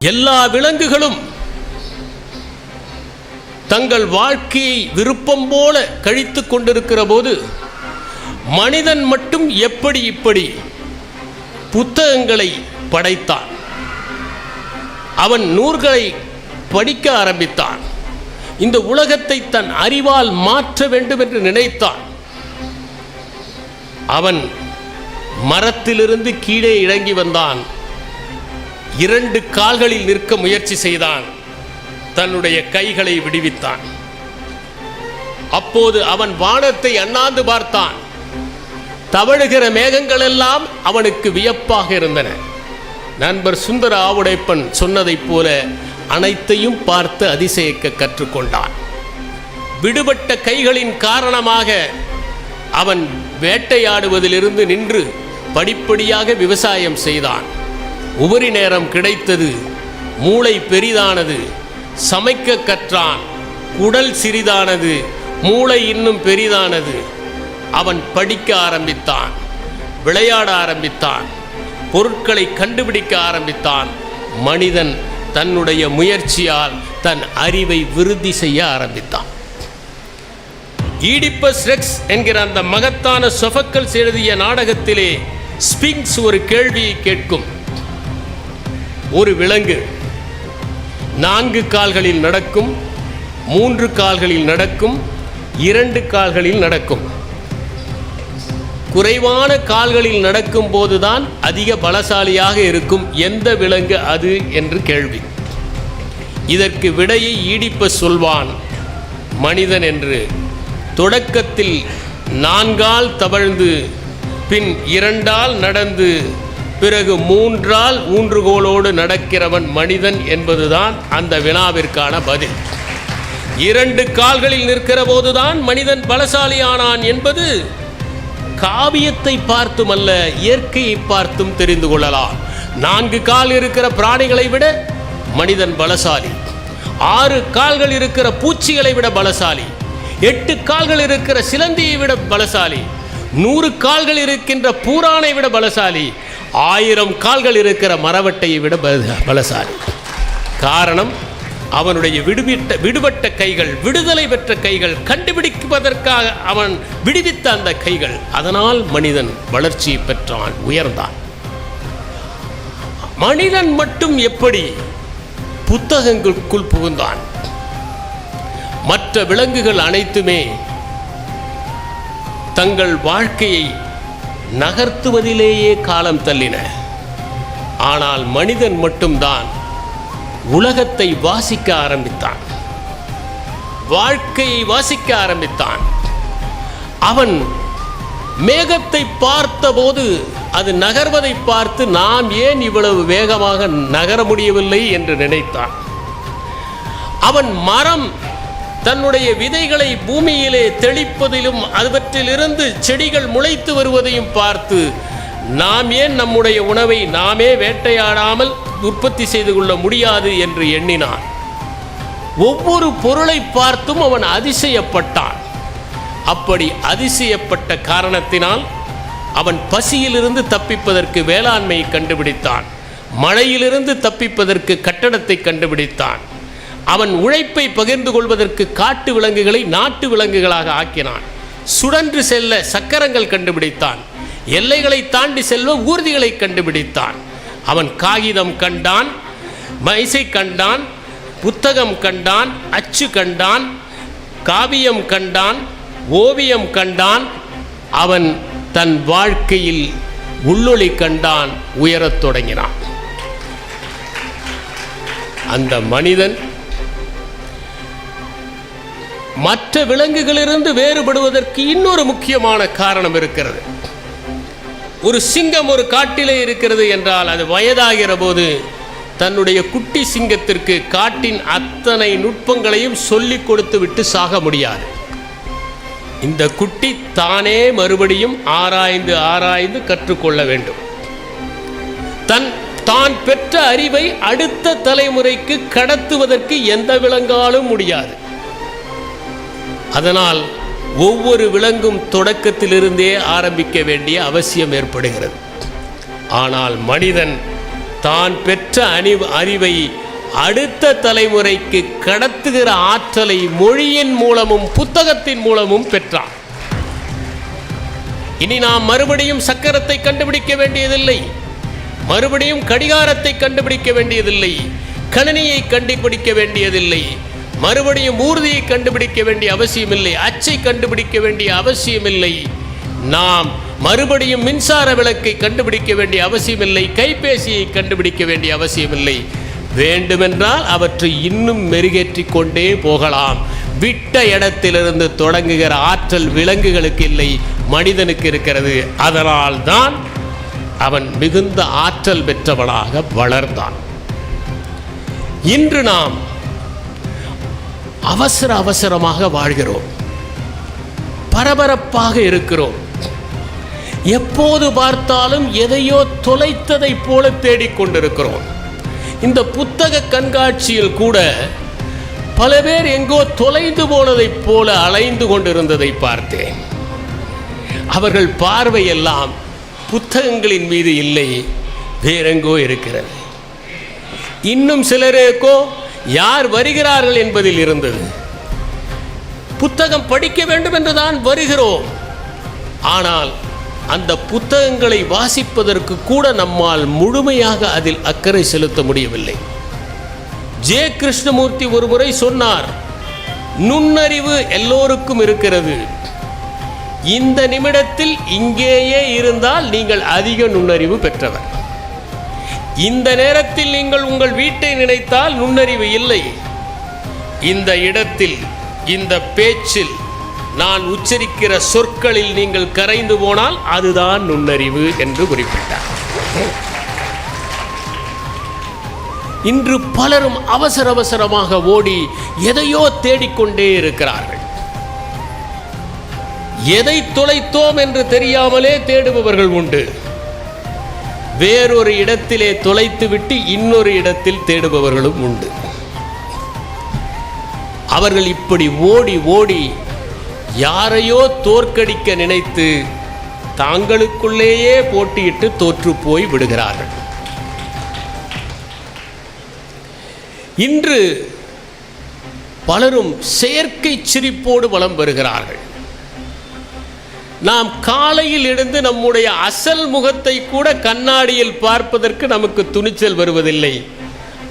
எல்லா விலங்குகளும் தங்கள் வாழ்க்கையை விருப்பம் போல கழித்து கொண்டிருக்கிற போது மனிதன் மட்டும் எப்படி இப்படி புத்தகங்களை படைத்தான்? அவன் நூல்களை படிக்க ஆரம்பித்தான். இந்த உலகத்தை தன் அறிவால் மாற்ற வேண்டும் என்று நினைத்தான். அவன் மரத்திலிருந்து கீழே இறங்கி வந்தான். 2 கால்களில் நிற்க முயற்சி செய்தான். தன்னுடைய கைகளை விடுவித்தான். அப்போது அவன் வானத்தை அண்ணாந்து பார்த்தான். தவழுகிற மேகங்கள் எல்லாம் அவனுக்கு வியப்பாக இருந்தன. நண்பர் சுந்தர ஆவுடைப்பன் சொன்னதைப் போல அனைத்தையும் பார்த்து அதிசயிக்க கற்றுக்கொண்டான். விடுபட்ட கைகளின் காரணமாக அவன் வேட்டையாடுவதிலிருந்து நின்று படிப்படியாக விவசாயம் செய்தான். உபரி நேரம் கிடைத்தது. மூளை பெரிதானது. சமைக்க கற்றான். குடல் சிறிதானது. மூளை இன்னும் பெரிதானது. அவன் படிக்க ஆரம்பித்தான். விளையாட ஆரம்பித்தான். பொருட்களை கண்டுபிடிக்க ஆரம்பித்தான். மனிதன் தன்னுடைய முயற்சியால் தன் அறிவை விருத்தி செய்ய ஆரம்பித்தான். ஈடிப்பஸ் ரெக்ஸ் என்கிற அந்த மகத்தான சொஃபக்கல்ஸ் எழுதிய நாடகத்திலே ஸ்பிங்க்ஸ் ஒரு கேள்வியை கேட்கும். ஒரு விலங்கு 4 கால்களில் நடக்கும், 3 கால்களில் நடக்கும், 2 கால்களில் நடக்கும். குறைவான கால்களில் நடக்கும் போதுதான் அதிக பலசாலியாக இருக்கும். எந்த விலங்கு அது என்று கேள்வி. இதற்கு விடையை ஈடிப்பஸ் சொல்வான், மனிதன் என்று. தொடக்கத்தில் 4 தவழ்ந்து, பின் 2 நடந்து, பிறகு 3 ஊன்றுகோலோடு நடக்கிறவன் மனிதன் என்பதுதான் அந்த வினாவிற்கான பதில். 2 கால்களில் நிற்கிற போதுதான் மனிதன் பலசாலியானான் என்பது காவியத்தை பார்த்தும் அல்ல, இயற்கையை பார்த்தும் தெரிந்து கொள்ளலாம். 4 கால் இருக்கிற பிராணிகளை விட மனிதன் பலசாலி. 6 கால்கள் இருக்கிற பூச்சிகளை விட பலசாலி. 8 கால்கள் இருக்கிற சிலந்தியை விட பலசாலி. 100 கால்கள் இருக்கின்ற பூரானை விட பலசாலி. 1000 கால்கள் இருக்கிற மரவட்டையை விட பலசாலி. காரணம், அவனுடைய விடுபட்ட கைகள், விடுதலை பெற்ற கைகள், கண்டுபிடிப்பதற்காக அவன் விடுவித்த அந்த கைகள். அதனால் மனிதன் வளர்ச்சியை பெற்றான், உயர்ந்தான். மனிதன் மட்டும் எப்படி புத்தகங்களுக்குள் புகுந்தான்? மற்ற விலங்குகள் அனைத்துமே தங்கள் வாழ்க்கையை நகர்த்துவதிலேயே காலம் தள்ளின. ஆனால் மனிதன் மட்டும்தான் உலகத்தை வாசிக்க ஆரம்பித்தான், வாழ்க்கையை வாசிக்க ஆரம்பித்தான். அவன் மேகத்தை பார்த்தபோது அது நகர்வதை பார்த்து நாம் ஏன் இவ்வளவு வேகமாக நகர முடியவில்லை என்று நினைத்தான். அவன் மரம் தன்னுடைய விதைகளை பூமியிலே தெளிப்பதிலும் அவற்றிலிருந்து செடிகள் முளைத்து வருவதையும் பார்த்து நாம் ஏன் நம்முடைய உணவை நாமே வேட்டையாடாமல் உற்பத்தி செய்து கொள்ள முடியாது என்று எண்ணினான். ஒவ்வொரு பொருளை பார்த்தும் அவன் அதிசயப்பட்டான். அப்படி அதிசயப்பட்ட காரணத்தினால் அவன் பசியிலிருந்து தப்பிப்பதற்கு வேளாண்மையை கண்டுபிடித்தான். மழையிலிருந்து தப்பிப்பதற்கு கட்டடத்தை கண்டுபிடித்தான். அவன் உழைப்பை பகிர்ந்து கொள்வதற்கு காட்டு விலங்குகளை நாட்டு விலங்குகளாக ஆக்கினான். சுழன்று செல்ல சக்கரங்கள் கண்டுபிடித்தான். எல்லைகளை தாண்டி செல்வ ஊர்திகளை கண்டுபிடித்தான். அவன் காகிதம் கண்டான், மைசை கண்டான், புத்தகம் கண்டான், அச்சு கண்டான், காவியம் கண்டான், ஓவியம் கண்டான். அவன் தன் வாழ்க்கையில் உள்ளொளி கண்டான், உயரத் தொடங்கினான். அந்த மனிதன் மற்ற விலங்குகளிலிருந்து வேறுபடுவதற்கு இன்னொரு முக்கியமான காரணம் இருக்கிறது. ஒரு சிங்கம் ஒரு காட்டிலே இருக்கிறது என்றால் அது வயதாகிற போது தன்னுடைய குட்டி சிங்கத்திற்கு காட்டின் அத்தனை நுட்பங்களையும் சொல்லிக் கொடுத்து விட்டு சாக முடியாது. இந்த குட்டி தானே மறுபடியும் ஆராய்ந்து கற்றுக்கொள்ள வேண்டும். தான் பெற்ற அறிவை அடுத்த தலைமுறைக்கு கடத்துவதற்கு எந்த விலங்காலும் முடியாது. அதனால் ஒவ்வொரு விலங்கும் தொடக்கத்திலிருந்தே ஆரம்பிக்க வேண்டிய அவசியம் ஏற்படுகிறது. ஆனால் மனிதன் தான் பெற்ற அறிவை அடுத்த தலைமுறைக்கு கடத்துகிற ஆற்றலை மொழியின் மூலமும் புத்தகத்தின் மூலமும் பெற்றான். இனி நாம் மறுபடியும் சக்கரத்தை கண்டுபிடிக்க வேண்டியதில்லை, மறுபடியும் கடிகாரத்தை கண்டுபிடிக்க வேண்டியதில்லை, கணினியை கண்டுபிடிக்க வேண்டியதில்லை, மறுபடியும் ஊர்தியை கண்டுபிடிக்க வேண்டிய அவசியமில்லை, அச்சை கண்டுபிடிக்க வேண்டிய அவசியமில்லை, நாம் மறுபடியும் மின்சார விளக்கை கண்டுபிடிக்க வேண்டிய அவசியமில்லை, கைபேசியை கண்டுபிடிக்க வேண்டிய அவசியமில்லை. வேண்டுமென்றால் அவற்றை இன்னும் மெருகேற்றிக் கொண்டே போகலாம். விட்ட இடத்திலிருந்து தொடங்குகிற ஆற்றல் விலங்குகளுக்கு இல்லை, மனிதனுக்கு இருக்கிறது. அதனால் தான் அவன் மிகுந்த ஆற்றல் பெற்றவனாக வளர்ந்தான். இன்று நாம் அவசரமாக வாழ்கிறோம், பரபரப்பாக இருக்கிறோம். எப்போது பார்த்தாலும் எதையோ தொலைத்ததை போல தேடிக்கொண்டிருக்கிறோம். இந்த புத்தக கண்காட்சியில் கூட பல பேர் எங்கோ தொலைந்து போனதைப் போல அலைந்து கொண்டிருந்ததை பார்த்தேன். அவர்கள் பார்வையெல்லாம் புத்தகங்களின் மீது இல்லை, வேறெங்கோ இருக்கிறது. இன்னும் சிலருக்கோ யார் வருகிறார்கள் என்பதில் இருந்தது. புத்தகம் படிக்க வேண்டும் என்றுதான் வருகிறோம், ஆனால் அந்த புத்தகங்களை வாசிப்பதற்கு கூட நம்மால் முழுமையாக அதில் அக்கறை செலுத்த முடியவில்லை. ஜே கிருஷ்ணமூர்த்தி ஒரு முறை சொன்னார், நுண்ணறிவு எல்லோருக்கும் இருக்கிறது, இந்த நிமிடத்தில் இங்கேயே இருந்தால் நீங்கள் அதிக நுண்ணறிவு பெற்றவர். இந்த நேரத்தில் நீங்கள் உங்கள் வீட்டை நினைத்தால் நுண்ணறிவு இல்லை. இந்த இடத்தில், இந்த பேச்சில், நான் உச்சரிக்கிற சொற்களில் நீங்கள் கரைந்து போனால் அதுதான் நுண்ணறிவு என்று குறிப்பிட்டார். இன்று பலரும் அவசரமாக ஓடி எதையோ தேடிக்கொண்டே இருக்கிறார்கள். எதை தொலைத்தோம் என்று தெரியாமலே தேடுபவர்கள் உண்டு. வேறொரு இடத்திலே தொலைத்துவிட்டு இன்னொரு இடத்தில் தேடுபவர்களும் உண்டு. அவர்கள் இப்படி ஓடி யாரையோ தோற்கடிக்க நினைத்து தாங்களுக்குள்ளேயே போட்டியிட்டு தோற்று போய் விடுகிறார்கள். இன்று பலரும் செயற்கை சிரிப்போடு வலம் வருகிறார்கள். நாம் காலையில் எழுந்து நம்முடைய அசல் முகத்தை கூட கண்ணாடியில் பார்ப்பதற்கு நமக்கு துணிச்சல் வருவதில்லை.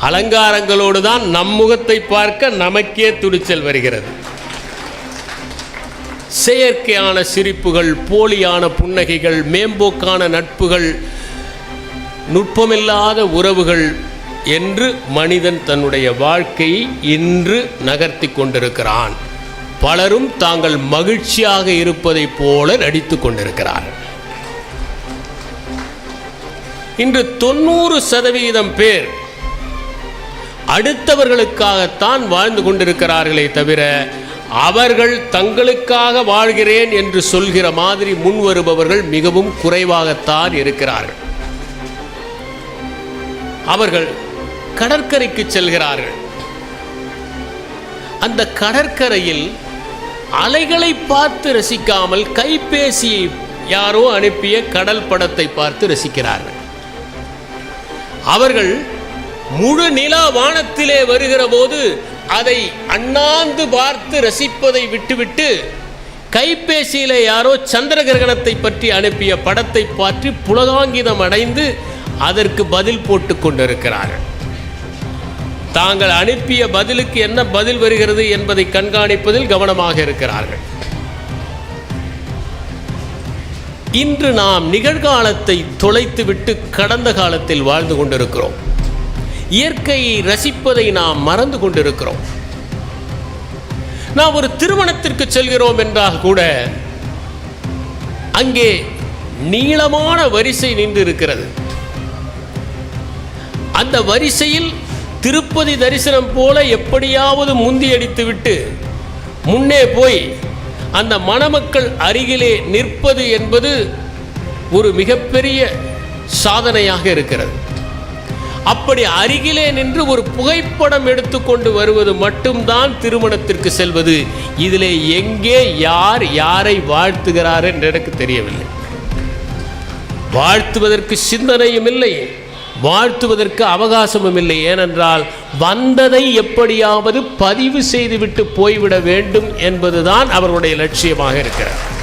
அலங்காரங்களோடு தான் நம் முகத்தை பார்க்க நமக்கே துணிச்சல் வருகிறது. செயற்கையான சிரிப்புகள், போலியான புன்னகைகள், மேம்போக்கான நட்புகள், நுட்பமில்லாத உறவுகள் என்று மனிதன் தன்னுடைய வாழ்க்கையை இன்று நகர்த்தி கொண்டிருக்கிறான். பலரும் தாங்கள் மகிழ்ச்சியாக இருப்பதை போல நடித்து கொண்டிருக்கிறார்கள். இன்று 90% பேர் அடுத்தவர்களுக்காகத்தான் வாழ்ந்து கொண்டிருக்கிறார்களே தவிர அவர்கள் தங்களுக்காக வாழ்கிறேன் என்று சொல்கிற மாதிரி முன் வருபவர்கள் மிகவும் குறைவாகத்தான் இருக்கிறார்கள். அவர்கள் கடற்கரைக்கு செல்கிறார்கள். அந்த கடற்கரையில் அலைகளை பார்த்து ரசிக்காமல் கைபேசியை யாரோ அனுப்பிய கடல் படத்தை பார்த்து ரசிக்கிறார்கள். அவர்கள் முழு நிலா வானத்திலே வருகிற போது அதை அண்ணாந்து பார்த்து ரசிப்பதை விட்டுவிட்டு கைபேசியிலே யாரோ சந்திர கிரகணத்தை பற்றி அனுப்பிய படத்தை பற்றி புலகாங்கிதம் அடைந்து அதற்கு பதில் போட்டு கொண்டிருக்கிறார்கள். தாங்கள் அனுப்பிய பதிலுக்கு என்ன பதில் வருகிறது என்பதை கண்காணிப்பதில் கவனமாக இருக்கிறார்கள். இன்று நாம் நிகழ்காலத்தை தொலைத்துவிட்டு கடந்த காலத்தில் வாழ்ந்து கொண்டிருக்கிறோம். இயற்கையை ரசிப்பதை நாம் மறந்து கொண்டிருக்கிறோம். நாம் ஒரு திருமணத்திற்கு செல்கிறோம் என்றால் கூட அங்கே நீளமான வரிசை நின்று இருக்கிறது. அந்த வரிசையில் திருப்பதி தரிசனம் போல எப்படியாவது முந்தி அடித்துவிட்டு முன்னே போய் அந்த மணமக்கள் அருகிலே நிற்பது என்பது ஒரு மிகப்பெரிய சாதனையாக இருக்கிறது. அப்படி அருகிலே நின்று ஒரு புகைப்படம் எடுத்துக்கொண்டு வருவது மட்டும்தான் திருமணத்திற்கு செல்வது. இதிலே எங்கே யார் யாரை வாழ்த்துகிறார் என்று எனக்கு தெரியவில்லை. வாழ்த்துவதற்கு சிந்தனையும் இல்லை, வாழ்த்துவதற்கு அவகாசமும் இல்லை. ஏனென்றால் வந்ததை எப்படியாவது பதிவு செய்துவிட்டு போய்விட வேண்டும் என்பதுதான் அவருடைய லட்சியமாக இருக்கிறது.